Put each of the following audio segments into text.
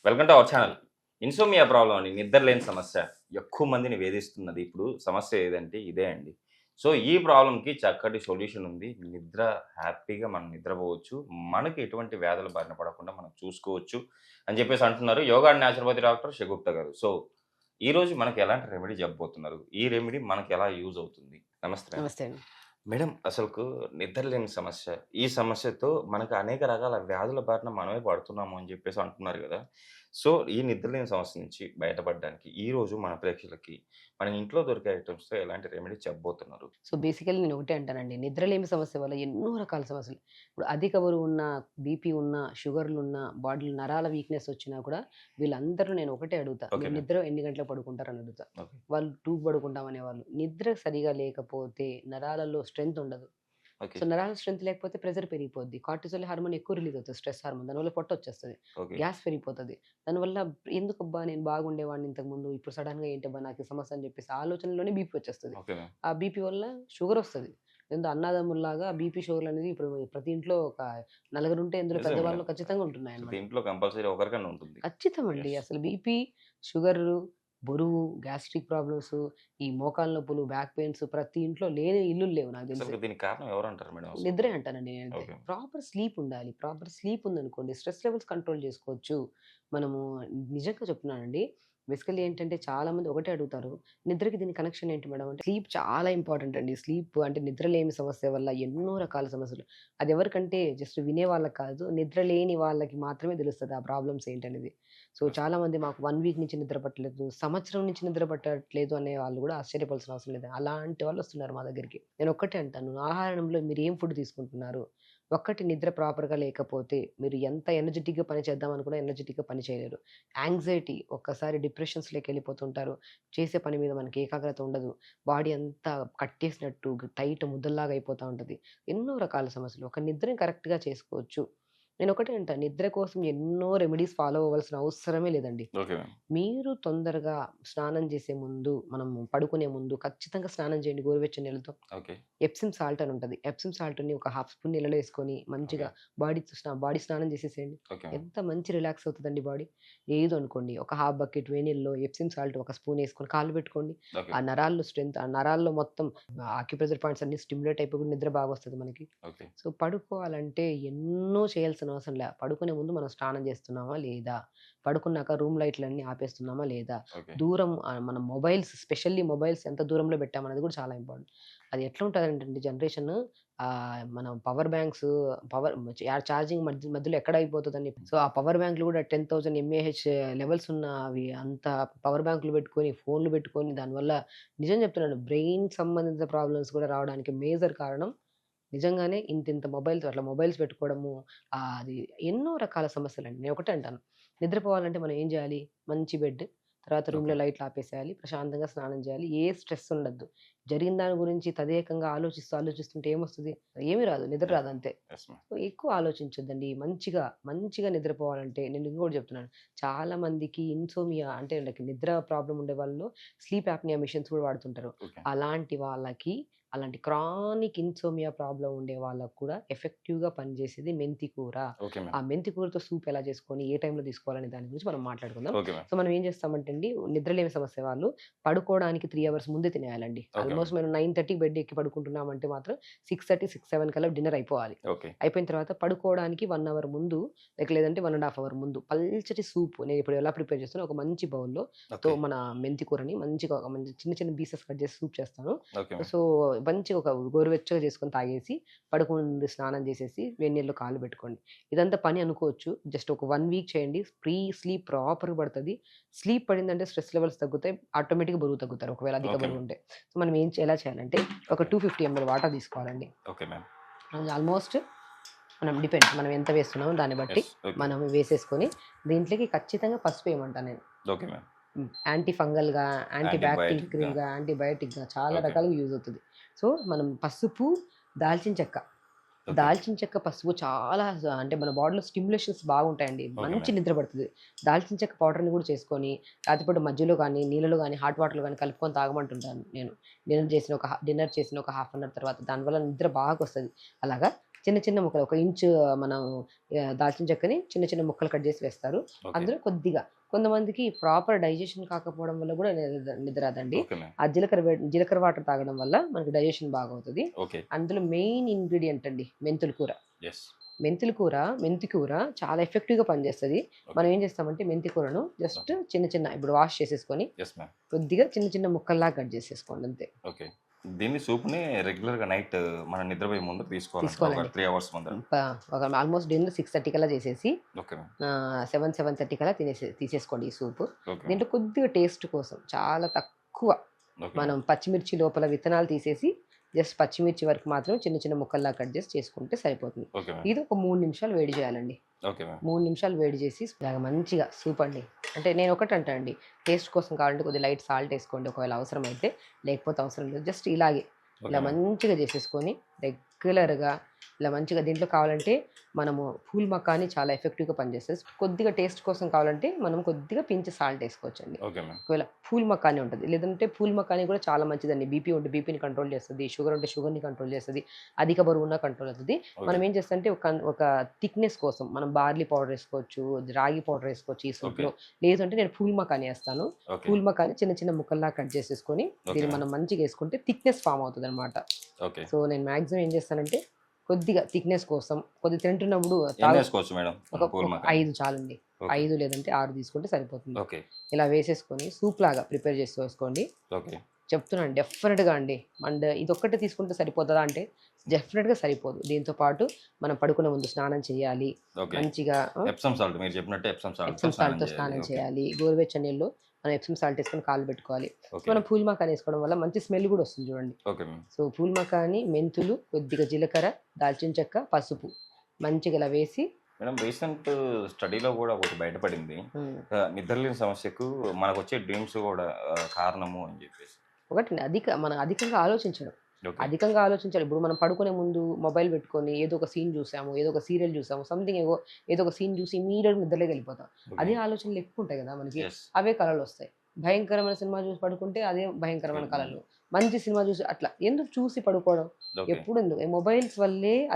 Welcome to our channel. Insomnia problem అండి. నిద్ర లేని సమస్య. ఎక్కువ మందిని వేధిస్తున్నది. ఇప్పుడు సమస్య ఏదంటే ఇదే అండి. సో, ఈ ప్రాబ్లమ్‌కి చక్కటి సొల్యూషన్ ఉంది. హ్యాపీగా మనం నిద్రపోవచ్చు. మనకి ఎటువంటి వ్యాధుల బారిన పడకుండా మనం చూసుకోవచ్చు అని చెప్పేసి అంటున్నారు yoga and naturopathy doctor Shagufta గారు. సో, ఈరోజు మనకి ఎలాంటి రెమెడీ చెప్పబోతున్నారు? ఈ రెమెడీ మనకి ఎలా యూజ్ అవుతుంది? నమస్తే అండి. నమస్తే అండి. మేడం అసలుకు నిద్ర లేని సమస్య. ఈ సమస్యతో మనకు అనేక రకాల వ్యాధుల బారిన మనమే పడుతున్నాము అని చెప్పేసి అంటున్నారు గదా! సో, ఈ నిద్ర లేని సమస్య నుంచి బయటపడడానికి ఈరోజు మన ప్రేక్షకులకి మన ఇంట్లో దొరికే ఐటెమ్స్‌తో ఎలాంటి రెమెడీ చెప్పబోతున్నారు? సో, బేసికల్లీ నేను ఒకటే అంటానండి. నిద్రలేమి సమస్య వల్ల ఎన్నో రకాల సమస్యలు. ఇప్పుడు అధిక బరువున్న, బీపీ ఉన్న, షుగర్‌లున్న, బాడీలో నరాల వీక్‌నెస్ వచ్చినా కూడా వీళ్ళందరూ నేను ఒకటే అడుగుతా. ఓకే మీరు మ్యామ్. నిద్ర ఎన్ని గంటలకు పడుకుంటారని అడుగుతా. ఓకే. వాళ్ళు 2కి పడుకుంటాం అనేవాళ్ళు. నిద్ర సరిగా లేకపోతే నరాలలో స్ట్రెంత్ ఉండదు. ఓకే. సో, నరాల స్ట్రెంత్ లేకపోతే ప్రెషర్ పెరిగిపోద్ది. కార్టిసోల్ హార్మోన్ ఎక్కువ రిలీజ్ అవుతది. Stress hormone. దానివల్ల పొట్టొచ్చేస్తది. ఓకే. గ్యాస్ పెరిగిపోతది. దానివల్ల ఎందుకబ్బా! నేను బాగుండేవాడిని ఇంతకుముందు. ఇప్పుడు సడెన్‌గా ఏంటబ్బా! నాకు ఈ సమస్య అని చెప్పేసి ఆలోచనలోనే బీపీ వచ్చేస్తది. Okay ma'am. ఆ బీపీ వల్ల షుగరొస్తది. ఏందో అన్నాదమ్ముల్లాగా బీపీ, షుగర్‌లనేది ఇప్పుడు ప్రతి ఇంట్లో ఒక నలుగురుంటే ఇందులో నిజమే మేడం. పెద్దవాళ్ళు ఖచ్చితంగా ప్రతి ఉంటున్నాయన్నమాట. ఇంట్లో కంపల్సరీ ఒకరికన్నా ఉంటుంది. ఖచ్చితమండి. యెస్. అసలు బీపీ, షుగరు, బరువు, గ్యాస్ట్రిక్ ప్రాబ్లమ్స్, ఈ మోకాళ్ళ నొప్పులు, బ్యాక్ పెయిన్స్ ప్రతి ఇంట్లో లేని ఇల్లులు లేవు నాకు తెలిసి. అసలుకు దీనికి కారణం ఎవరంటారు మేడం అసలు? నిద్రే అంటానండి నేనైతే. ఓకే. ప్రాపర్ స్లీప్ ఉండాలి. ప్రాపర్ స్లీప్ ఉందనుకోండి స్ట్రెస్ లెవెల్స్ కంట్రోల్ చేసుకోవచ్చు. మనము నిజంగా చెప్తున్నానండి. బేసికల్లీ ఏంటంటే చాలామంది ఒకటే అడుగుతారు. నిద్రకి దీనికి కనెక్షన్ ఏంటి మేడం అంటే స్లీప్ చాలా ఇంపార్టెంట్ అండి. స్లీప్ అంటే నిద్రలేమి సమస్య వల్ల ఎన్నో రకాల సమస్యలు. అది ఎవరికంటే జస్ట్ వినే వాళ్ళకి కాదు. నిద్ర లేని వాళ్ళకి మాత్రమే తెలుస్తది ఆ ప్రాబ్లమ్స్ ఏంటనేది. సో, చాలామంది మాకు 1 వీక్ నుంచి నిద్ర పట్టలేదు, సంవత్సరం నుంచి నిద్ర పట్టట్లేదు అనే వాళ్ళు కూడా ఆశ్చర్యపోవాల్సిన అవసరం లేదు. అలాంటి వాళ్ళు వస్తున్నారు మా దగ్గరికి. నేను ఒక్కటే అంటాను. ఆహారంలో మీరు ఏం ఫుడ్ తీసుకుంటున్నారు? ఒక్కటి నిద్ర ప్రాపర్‌గా లేకపోతే మీరు ఎంత ఎనర్జిటిక్‌గా పని చేద్దాం అనుకున్నా ఎనర్జిటిక్‌గా పని చేయలేరు. యాంగ్జైటీ ఒక్కసారి డిప్రెషన్స్‌లోకి వెళ్ళిపోతుంటారు. చేసే పని మీద మనకి ఏకాగ్రత ఉండదు. బాడీ అంతా కట్టేసినట్టు టైట్ ముద్దల్లాగా అయిపోతా ఉంటది. ఎన్నో రకాల సమస్యలు. ఒక నిద్రని కరెక్ట్‌గా చేసుకోవచ్చు. నేనొకటే అంటా. నిద్ర కోసం ఎన్నో రెమెడీస్ ఫాలో అవ్వాల్సిన అవసరమే లేదండి. Okay ma'am. మీరు తొందరగా స్నానం చేసే ముందు, మనము పడుకునే ముందు ఖచ్చితంగా స్నానం చేయండి గోరువెచ్చని నీళ్ళతో. ఓకే. ఎప్సమ్ సాల్ట్ అని ఉంటది. ఎప్సమ్ సాల్ట్‌ని ఒక హాఫ్ స్పూన్ నీళ్ళలో ఏసుకొని ఓకే. మంచిగా బాడీ స్నానం చేసేసేయండి. Okay ma'am. ఎంత మంచి రిలాక్స్ అవుతదండి బాడీ. లేదు అనుకోండి ఒక హాఫ్ బకెట్ వేడి నీళ్ళలో ఎప్సమ్ సాల్ట్ ఒక స్పూన్ ఏసుకొని కాళ్ళు పెట్టుకోండి. ఓకే. ఆ నరాల్లో మొత్తం ఆక్యుప్రెషర్ పాయింట్స్ అన్నీ స్టిమ్యులేట్ అయిపోయి కూడా నిద్ర బాగొస్తది మనకి. ఓకే. సో, పడుకోవాలంటే ఎన్నో చేయాల్సిన అవసరం లే. పడుకునే ముందు మనం స్నానం చేస్తున్నామా లేదా? పడుకున్నాక రూమ్ లైట్‌లన్నీ ఆపేస్తున్నామా లేదా? ఓకే. మన మొబైల్స్ స్పెషల్లీ మొబైల్స్ ఎంత దూరంలో పెట్టామనేది కూడా చాలా ఇంపార్టెంట్. అది ఎట్లా ఉంటదంటే అండి జనరేషను మనం పవర్ బ్యాంక్స్ పవర్ ఛార్జింగ్ మధ్యలో ఎక్కడ అయిపోతదని. సో, ఆ పవర్ బ్యాంక్‌లు కూడా 10,000 ఎంఏహెచ్ లెవెల్స్ ఉన్న అవి అంత పవర్ బ్యాంక్‌లు పెట్టుకొని, ఫోన్‌లు పెట్టుకొని దానివల్ల నిజం చెప్తున్నాను బ్రెయిన్ సంబంధిత ప్రాబ్లమ్స్ కూడా రావడానికి మేజర్ కారణం నిజంగానే ఇంతింత మొబైల్స్ పెట్టుకోవడము, అది ఎన్నో రకాల సమస్యలండి. నేనొకటే అంటాను. నిద్రపోవాలంటే మనం ఏం జేయాలి? మంచి బెడ్, తర్వాత ఓకే. రూమ్‌లో లైట్లు ఆపేసేయాలి. ప్రశాంతంగా స్నానం చేయాలి. ఏ స్ట్రెస్ ఉండద్దు. జరిగిన దాని గురించి తదేకంగా ఆలోచిస్తుంటే ఏమొస్తది? ఏమి రాదు. నిద్ర యెస్. రాదు అంతే. Yes ma'am. సో, ఎక్కువ ఆలోచించొద్దండి. మంచిగా నిద్రపోవాలంటే నేను ఇంకోటి చెప్తున్నాను. చాలా మందికి ఇన్సోమియా అంటే లైక్ నిద్ర ప్రాబ్లమ్ ఉండే వాళ్ళు స్లీప్ యాప్నియా మెషిన్స్ కూడా వాడుతుంటారు. ఓకే. అలాంటి వాళ్ళకి అలాంటి క్రానిక్ ఇన్సోమియా ప్రాబ్లమ్ ఉండే వాళ్ళకి కూడా ఎఫెక్టివ్‌గా పనిచేసేది మెంతి కూర. ఓకే ఆ మ్యామ్. మెంతి కూరతో సూప్ ఎలా చేసుకొని, ఏ టైంలో తీసుకోవాలనే దాని గురించి మనం మాట్లాడుకుందాం. Okay ma'am. సో, మనం ఏం చేస్తామంటే అండి, నిద్రలేమి సమస్య వాళ్ళు పడుకోవడానికి 3 అవర్స్ ముందే తినేయాలండి. Okay ma'am. ఆల్మోస్ట్ మనం 9:30కి బెడ్ ఎక్కి పడుకుంటున్నామంటే మాత్రం 6:30, 7 కల్లా డిన్నర్ అయిపోవాలి. ఓకే. అయిపోయిన తర్వాత పడుకోవడానికి 1 అవర్ ముందు లేదంటే 1 ½ అవర్ ముందు పల్చటి సూప్ నేనిప్పుడు ఎలా ప్రిపేర్ చేస్తానో ఒక మంచి బౌల్‌లో ఓకే. మన మెంతి కూరని మంచిగా ఒక మంచి చిన్న చిన్న పీసెస్ కట్ చేసి సూప్ చేస్తాను. Okay ma'am. సో, మంచిగా ఒక గోరువెచ్చగా చేసుకొని తాగేసి, పడుకునే ముందు స్నానం చేసేసి, వేడి నీళ్ళలో కాళ్ళు పెట్టుకోండి. ఇదంతా పని అనుకోవచ్చు. జస్ట్ ఒక 1 వీక్ చేయండి. స్లీప్ ప్రాపర్‌గా పడతది. స్లీప్ పడిందంటే స్ట్రెస్ లెవెల్స్ తగ్గుతాయి. ఆటోమేటిక్‌గా బరువు తగ్గుతారు. ఒకవేళ అధిక ఓకే మ్యామ్. బరువుంటే. సో, మనం ఎలా చేయాలంటే ఒక ఓకే. 250 ఎంఎల్ వాటర్ తీసుకోవాలండి. Okay ma'am. అది ఆల్మోస్ట్ మనం ఎంత వేస్తున్నామో దాన్ని బట్టి యెస్. ఓకే. మనం వేసేసుకొని, దీంట్లోకి ఖచ్చితంగా పసుపేయమంటా నేను. Okay ma'am. యాంటీ ఫంగల్‌గా, యాంటీ యాంటీబయాటిక్‌గా. బాక్టీరియల్‌గా, యాంటీబయోటిక్‌గా చాలా ఓకే. రకాలుగా యూజ్ అవుతది. సో, మనం పసుపు, దాల్చిన చెక్క. ఓకే. దాల్చిన చెక్క, పసుపు చాలా అంటే మన బాడీలో స్టిమ్యులేషన్స్ బాగుంటాయండి. ఓకే మంచి మ్యామ్. నిద్ర పడతది. దాల్చిన చెక్క పౌడర్‌ని కూడా చేసుకొని, రాత్రిపూట మజ్జిగలో గానీ, నీళ్ళలో గానీ, హాట్ వాటర్‌లో గానీ కలుపుకొని తాగమంటుంటాను నేను. డిన్నర్ చేసిన ఒక హాఫ్ అన్ అవర్ తర్వాత దానివల్ల నిద్ర బాగొస్తది. అలాగా చిన్న చిన్న ముక్కలు 1 ఇంచు మనం దాల్చిన చెక్కని చిన్న చిన్న ముక్కలు కట్ చేసి వేస్తారు. ఓకే. అందులో కొద్దిగా కొంతమందికి ప్రాపర్ డైజెషన్ కాకపోవడం వల్ల కూడా నిద్ర రాదండి. Okay ma'am. ఆ జీలకర్ర వాటర్ తాగడం వల్ల మనకి డైజెషన్ బాగవుతది. ఓకే. అందులో మెయిన్ ఇంగ్రీడియంట్ అండి మెంతుల కూర. యెస్. మెంతి కూర చాలా ఎఫెక్టివ్‌గా పనిచేస్తది. మనం ఓకే. ఏం చేస్తామంటే మెంతి కూరను జస్ట్ ఓకే. చిన్న ఇప్పుడు వాష్ చేసేసుకొని యెస్ మ్యామ్. కొద్దిగా చిన్న ముక్కల్లాగా కట్ చేసేసుకోండి అంతే. ఓకే. దీన్ని సూప్‌ని రెగ్యులర్‌గా నైట్ మనం నిద్రపోయే ముందు తీసుకోవాలంట. ఒక తీసుకోవాలండి. 3 అవర్స్ ముందర. ప ఒక ఆల్మోస్ట్ డిన్నర్ 6:30 కల్లా చేసేసి ఓకే మ్యామ్. 7:30 కల్లా తీసేసుకోండి ఈ సూపు. ఓకే. దీంట్లో కొద్దిగా టేస్ట్ కోసం చాలా తక్కువ ఓకే. మనం పచ్చిమిర్చి లోపల విత్తనాలు తీసేసి జస్ట్ పచ్చిమిర్చి వరకు మాత్రం చిన్న ముక్కల్లా కట్ చేసి చేసుకుంటే సరిపోతుంది. Okay ma'am. ఇది ఒక 3 నిమిషాలు వేడి చేయాలండి. Okay ma'am. 3 నిమిషాలు వేడి చేసి ఇలాగ మంచిగా సూప్ అండి. అంటే నేను ఒకటి అంటా అండి, టేస్ట్ కోసం కావాలంటే కొద్దిగా లైట్ సాల్ట్ వేసుకోండి ఒకవేళ అవసరమైతే. లేకపోతే అవసరం లేదు. జస్ట్ ఇలాగే ఓకే ఇలా మ్యామ్. మంచిగా చేసేసుకొని రెగ్యులర్‌గా ఇలా మంచిగా దీంట్లో కావాలంటే మనము ఫూల్ మకాని చాలా ఎఫెక్టివ్‌గా పనిచేస్తది. కొద్దిగా టేస్ట్ కోసం కావాలంటే మనం కొద్దిగా పించ్ సాల్ట్ వేసుకోవచ్చండి. Okay ma'am. ఒకవేళ ఫూల్ మకాని ఉంటది. లేదంటే ఫూల్ మకాని కూడా చాలా మంచిదండి. బీపీ ఉంటే బీపీని కంట్రోల్ చేస్తది. షుగర్ ఉంటే షుగర్‌ని కంట్రోల్ చేస్తది. అధిక బరువున్న కంట్రోల్ అవుతది. మనం ఓకే. ఏం చేస్తామంటే ఒక థిక్‌నెస్ కోసం మనం బార్లీ పౌడర్ వేసుకోవచ్చు, రాగి పౌడర్ వేసుకోవచ్చు ఈ ఓకే. సూప్‌లో. లేదంటే నేను ఫూల్ మకాని వేస్తాను. ఓకే. ఫూల్ మకాని చిన్న ముక్కల్లా కట్ చేసేసుకొని ఓకే దీన్ని మ్యామ్. మనం మంచిగా వేసుకుంటే థిక్‌నెస్ ఫార్మ్ అవుతదనమాట. ఓకే. సో, నేను మాక్సిమం ఏం చేస్తానంటే కొద్దిగా థిక్‌నెస్ కోసం కొద్దిగా తింటున్నప్పుడు ఎన్ని వేసుకోవచ్చు మేడం ఒక పూల్ ఒక మకాని? 5 చాలండి. ఓకే. 5 లేదంటే 6 తీసుకుంటే సరిపోతుంది. ఓకే. ఇలా వేసేసుకొని సూప్‌లాగా ప్రిపేర్ చేసుకోండి. ఓకే. చెప్తున్నాను డెఫినిట్‌గా అండి. అండ్ ఇదొక్కటే తీసుకుంటే సరిపోతదా అంటే డెఫినిట్‌గా సరిపోదు. దీంతో పాటు మనం పడుకునే ముందు స్నానం చేయాలి. ఓకే. మంచిగా ఎప్సమ్ సాల్ట్ మీరు చెప్పినట్టు ఎప్సమ్ సాల్ట్‌తో ఎప్సమ్ స్నానం సాల్ట్‌తో చేయాలి. స్నానం ఓకే. చేయాలి. గోరువెచ్చని నీళ్ళలో మనం ఎప్సమ్ సాల్ట్ వేసుకొని కాళ్ళు పెట్టుకోవాలి. So, okay. మనం పూల్ మకాని వేసుకోవడం వల్ల మంచి స్మెల్ కూడా వస్తుంది చూడండి. Okay ma'am. So, pool makhani, మెంతులు, కొద్దిగా జీలకర్ర, దాల్చిన చెక్క, పసుపు మంచిగా ఇలా వేసి మేడం రీసెంట్ స్టడీలో కూడా ఒకటి బయటపడింది. హ్మ్. నిద్రలేని సమస్యకు మనకొచ్చే డ్రీమ్స్ కూడా కారణము అని చెప్పేసి. ఒకటి మనం అధికంగా ఆలోచించడం. ఓకే. అధికంగా ఆలోచించాలి. ఇప్పుడు మనం పడుకునే ముందు మొబైల్ పెట్టుకొని ఏదో ఒక సీన్ చూసాము, ఏదో ఒక సీరియల్ చూసాము, సంథింగ్ ఏదో ఒక సీన్ చూసి ఇమ్మీడియేట్‌గా నిద్రలోకి వెళ్ళిపోతాం. ఓకే. అదే ఆలోచనలు ఎక్కువ ఉంటాయి కదా మనకి. యెస్. అవే కలలొస్తాయి. భయంకరమైన సినిమా చూసి పడుకుంటే అదే భయంకరమైన కలలు. మంచి సినిమా చూసి అట్లా ఎందుకు చూసి పడుకోవడం? ఓకే. ఎప్పుడెందుకు? ఈ మొబైల్స్ వల్లే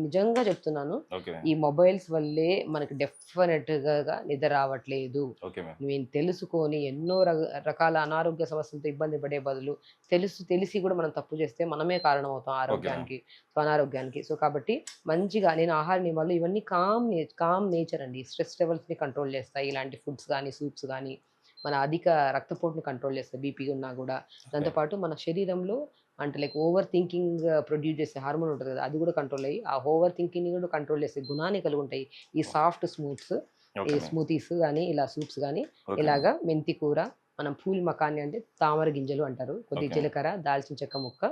నిజంగా చెప్తున్నాను. Okay ma'am. ఈ మొబైల్స్ వల్లే మనకి డెఫినిట్‌గా నిద్ర రావట్లేదు. Okay ma'am. నేను తెలుసుకొని ఎన్నో రకాల అనారోగ్య సమస్యలతో ఇబ్బంది పడే బదులు తెలిసి కూడా మనం తప్పు చేస్తే మనమే కారణం అవుతాం ఆరోగ్యానికి. సో, అనారోగ్యానికి. సో, కాబట్టి మంచిగా నేను ఆహార నియమాలు ఇవన్నీ కామ్ నేచర్ అండి. స్ట్రెస్ లెవెల్స్‌ని కంట్రోల్ చేస్తాయి. ఇలాంటి ఫుడ్స్ గానీ, సూప్స్ గానీ, మన అధిక రక్తపోటుని కంట్రోల్ చేస్తాయి బీపీ ఉన్నా గూడా. దాంతో పాటు మన శరీరంలో అంటే లైక్ ఓవర్ థింకింగ్ ప్రొడ్యూస్ చేసే హార్మోన్ ఉంటది కదా! అది కూడా కంట్రోల్ అయ్యి, ఆ ఓవర్ థింకింగ్‌ని కూడా కంట్రోల్ చేసే గుణాన్ని కలిగి ఉంటాయి. ఈ సాఫ్ట్ ఈ ఓకే మ్యామ్. స్మూతీస్ గానీ, ఇలా సూప్స్ గానీ, ఓకే మ్యామ్. ఇలాగా మెంతి కూర, మనం పూల్ మకాని అంటే తామర గింజలు అంటారు. కొద్దిగా ఓకే. జీలకర్ర, దాల్చిన చెక్క ముక్క,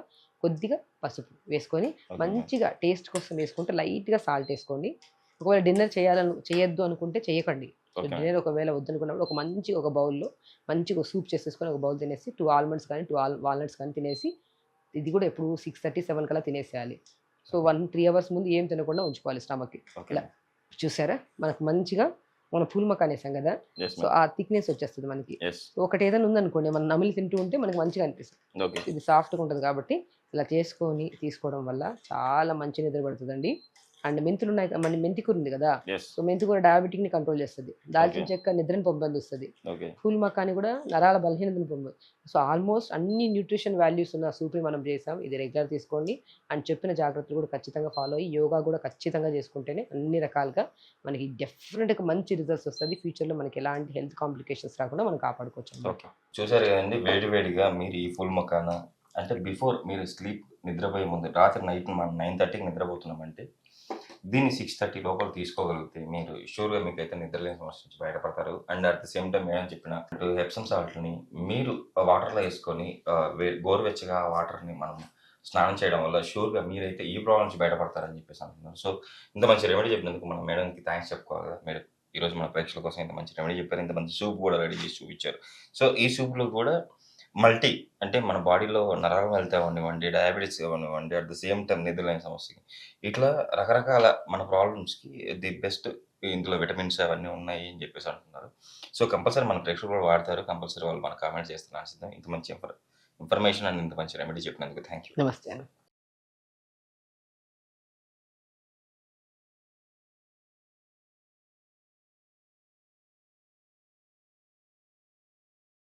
కొద్దిగా పసుపు వేసుకొని ఓకే మ్యామ్. మంచిగా టేస్ట్ కోసం వేసుకుంటే లైట్‌గా సాల్ట్ ఏసుకోండి. ఒకవేళ డిన్నర్ చేయొద్దు అనుకుంటే చేయకండి. So, okay ma'am. డిన్నర్ ఒకవేళ వద్దనుకున్నప్పుడు ఒక బౌల్‌లో మంచిగా సూప్ చేసేసుకొని ఒక బౌల్ తినేసి 2 ఆల్మండ్స్ కానీ, 2 వాల్‌నట్స్ కానీ తినేసి ఇది కూడా ఎప్పుడు 6:30, 7 కల్లా తినేసేయాలి. సో, 3 అవర్స్ ముందు ఏం తినకుండా ఉంచుకోవాలి స్టమక్‌కి. ఓకే ఇలా మ్యామ్. చూసారా? మనకు మంచిగా మనం పూల్ మకాని ఏసాం కదా! Yes so, ma'am. ఆ థిక్‌నెస్ వచ్చేస్తది మనకి. యెస్. ఒకటి ఏదైనా ఉందనుకోండి మనం నమిలి తింటూ ఉంటే మనకు మంచిగా అనిపిస్తది. ఓకే. ఇది సాఫ్ట్‌గా ఉంటది కాబట్టి ఇలా చేసుకొని తీసుకోవడం వల్ల చాలా మంచి నిద్ర పడుతదండి. అండ్ మన మెంతి కూర ఉంది కదా! యెస్. సో, మెంతి కూర డయాబెటిక్‌ని కంట్రోల్ చేస్తది. దాల్చిన ఓకే. చెక్క నిద్రని పెంపొందిస్తది. ఓకే. ఫూల్ మకాని కూడా నరాల బలహీనతను సో, ఆల్మోస్ట్ అన్ని న్యూట్రిషన్ వాల్యూస్ ఉన్న సూప్‌ని మనం చేసాం. ఇది రెగ్యులర్ తీసుకోండి. అండ్ చెప్పిన జాగ్రత్తలు కూడా ఖచ్చితంగా ఫాలో అయ్యి, యోగా కూడా ఖచ్చితంగా చేసుకుంటేనే అన్ని రకాలుగా మనకి డెఫినిట్‌గా మంచి రిజల్ట్స్ వస్తది. ఫ్యూచర్‌లో మనకి ఎలాంటి హెల్త్ కాంప్లికేషన్స్ రాకుండా మనం కాపాడుకోవచ్చనమాట. ఓకే. చూసారు కదండీ వేడిగా మీరు ఈ ఫుల్ మకానా అంటే బిఫోర్ మీరు నిద్రపోయే ముందు రాత్రి మనం 9:30కి నిద్రపోతున్నామంటే దీన్ని 6:30 లోపల తీసుకోగలిగితే మీరు షూర్‌గా మీకైతే నిద్రలేని సమస్య నుంచి బయటపడతారు. And at the same time madam చెప్పిన ఎప్సమ్ సాల్ట్‌ని మీరు వాటర్‌లో వేసుకొని గోరువెచ్చగా ఆ వాటర్‌ని మనం స్నానం చేయడం వల్ల షూర్‌గా మీరైతే ఈ ప్రాబ్లమ్ నుంచి బయటపడతారని చెప్పేసి అంటున్నారు. సో, ఇంత మంచి రెమెడీ చెప్పినందుకు మనం మేడంకి థాంక్స్ చెప్పుకోవాలి కదా! మేడం ఈరోజు మన ప్రేక్షకుల కోసం ఇంత మంచి రెమెడీ చెప్పారు. ఇంత మంచి సూప్ కూడా రెడీ చేసి చూపించారు. సో, ఈ సూప్‌లో కూడా అంటే మన బాడీలో నరాల హెల్త్ అవ్వనివ్వండి, డయాబెటిస్ అవ్వనివ్వండి, అట్ ద సేమ్ టైమ్ నిద్రలేని సమస్యకి ఇట్లా రకరకాల మన ప్రాబ్లమ్స్‌కి ది బెస్ట్ ఇందులో విటమిన్స్ అవన్నీ ఉన్నాయి అని చెప్పేసి అంటున్నారు. సో, కంపల్సరీ మన ప్రేక్షకులు కూడా వాడతారు. కంపల్సరీ వాళ్ళు మనకు కామెంట్ చేస్తున్నారు. ఇంత మంచి ఇన్ఫర్మేషన్ అండ్ ఇంత మంచి రెమెడీ చెప్పినందుకు థాంక్ యూ. నమస్తే అండి.